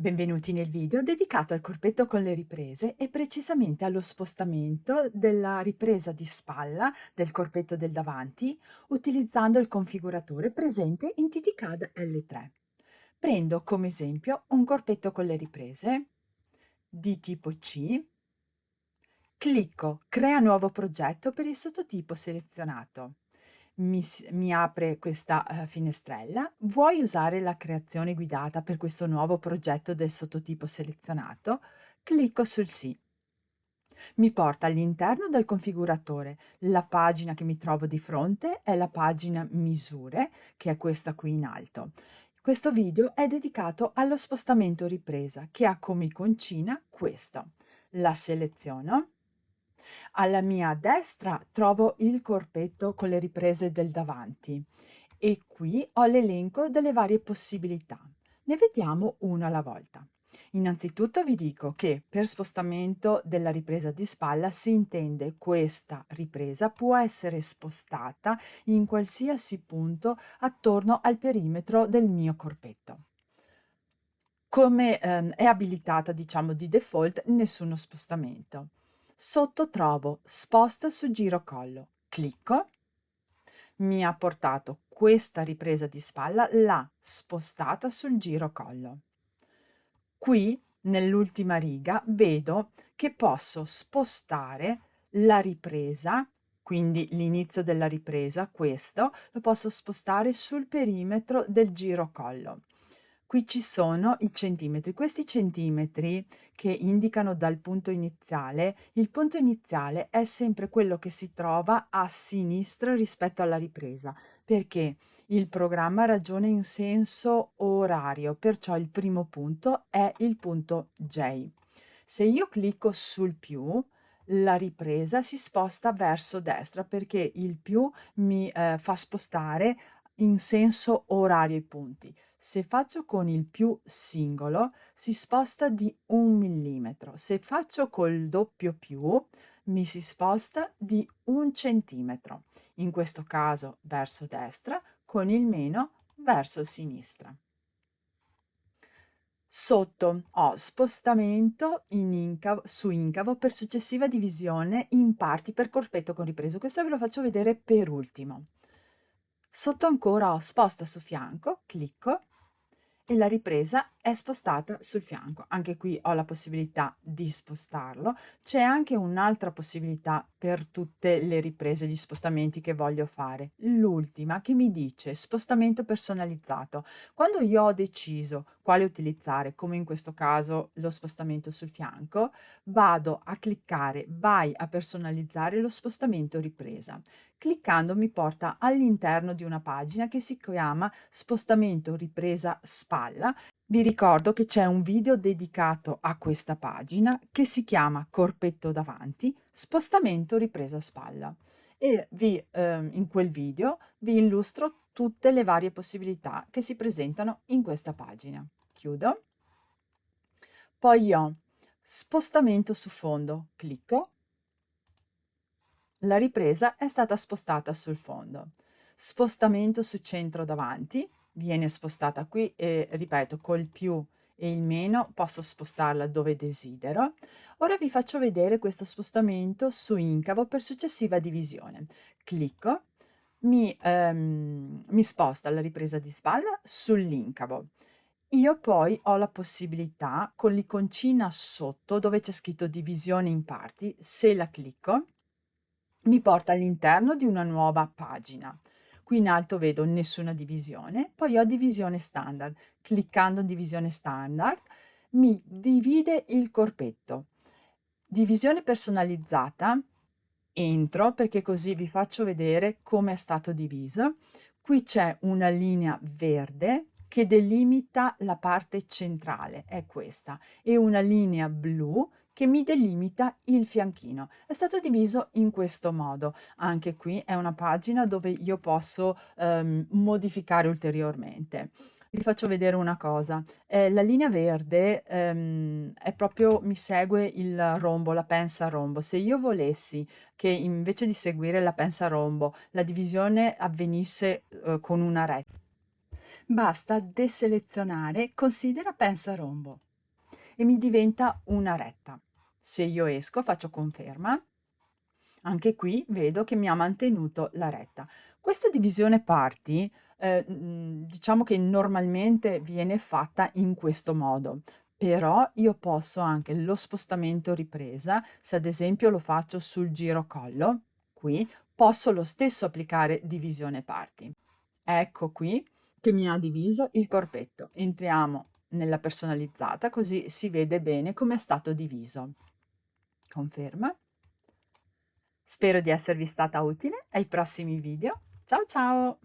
Benvenuti nel video dedicato al corpetto con le riprese e precisamente allo spostamento della ripresa di spalla del corpetto del davanti utilizzando il configuratore presente in TTCAD L3. Prendo come esempio un corpetto con le riprese di tipo C, clicco Crea nuovo progetto per il sottotipo selezionato. Mi apre questa finestrella. Vuoi usare la creazione guidata per questo nuovo progetto del sottotipo selezionato? Clicco sul sì. Mi porta all'interno del configuratore. La pagina che mi trovo di fronte è la pagina misure, che è questa qui in alto. Questo video è dedicato allo spostamento ripresa, che ha come iconcina questo. La seleziono. Alla mia destra trovo il corpetto con le riprese del davanti e qui ho l'elenco delle varie possibilità. Ne vediamo una alla volta. Innanzitutto vi dico che per spostamento della ripresa di spalla si intende questa ripresa può essere spostata in qualsiasi punto attorno al perimetro del mio corpetto. Come, è abilitata diciamo di default, nessuno spostamento. Sotto trovo "Sposta su girocollo". Clicco, mi ha portato questa ripresa di spalla, l'ha spostata sul girocollo. Qui, nell'ultima riga, vedo che posso spostare la ripresa, quindi l'inizio della ripresa, questo, lo posso spostare sul perimetro del girocollo. Qui ci sono i centimetri. Questi centimetri che indicano dal punto iniziale, il punto iniziale è sempre quello che si trova a sinistra rispetto alla ripresa, perché il programma ragiona in senso orario, perciò il primo punto è il punto J. Se io clicco sul più, la ripresa si sposta verso destra perché il più mi fa spostare in senso orario i punti. Se faccio con il più singolo si sposta di 1 millimetro. Se faccio col doppio più mi si sposta di 1 centimetro. In questo caso verso destra, con il meno verso sinistra. Sotto ho spostamento in su incavo per successiva divisione in parti per corpetto con ripreso. Questo ve lo faccio vedere per ultimo. Sotto ancora ho sposta su fianco, clicco e la ripresa è spostata sul fianco. Anche qui ho la possibilità di spostarlo. C'è anche un'altra possibilità per tutte le riprese, gli spostamenti che voglio fare. L'ultima che mi dice spostamento personalizzato. Quando io ho deciso quale utilizzare, come in questo caso lo spostamento sul fianco, vado a cliccare vai a personalizzare lo spostamento ripresa. Cliccando mi porta all'interno di una pagina che si chiama Spostamento ripresa spalla. Vi ricordo che c'è un video dedicato a questa pagina che si chiama Corpetto davanti, spostamento ripresa spalla e in quel video vi illustro tutte le varie possibilità che si presentano in questa pagina. Chiudo. Poi ho spostamento su fondo, clicco. La ripresa è stata spostata sul fondo. Spostamento su centro davanti, viene spostata qui e ripeto col più e il meno posso spostarla dove desidero. Ora vi faccio vedere questo spostamento su incavo per successiva divisione. Clicco, mi sposta la ripresa di spalla sull'incavo. Io poi ho la possibilità con l'iconcina sotto dove c'è scritto divisione in parti, se la clicco mi porta all'interno di una nuova pagina. Qui in alto vedo nessuna divisione, poi ho divisione standard. Cliccando in divisione standard mi divide il corpetto. Divisione personalizzata, entro perché così vi faccio vedere come è stato diviso. Qui c'è una linea verde che delimita la parte centrale, è questa, e una linea blu che mi delimita il fianchino. È stato diviso in questo modo. Anche qui è una pagina dove io posso modificare ulteriormente. Vi faccio vedere una cosa. La linea verde è proprio, mi segue il rombo, la pensa a rombo. Se io volessi che invece di seguire la pensa a rombo, la divisione avvenisse con una retta, basta deselezionare considera pensa a rombo. e mi diventa una retta. Se io esco, faccio conferma, anche qui vedo che mi ha mantenuto la retta. Questa divisione parti, diciamo che normalmente viene fatta in questo modo, però io posso anche lo spostamento ripresa, se ad esempio lo faccio sul girocollo, qui, posso lo stesso applicare divisione parti. Ecco qui che mi ha diviso il corpetto. Entriamo nella personalizzata, così si vede bene come è stato diviso. Conferma. Spero di esservi stata utile. Ai prossimi video. Ciao ciao!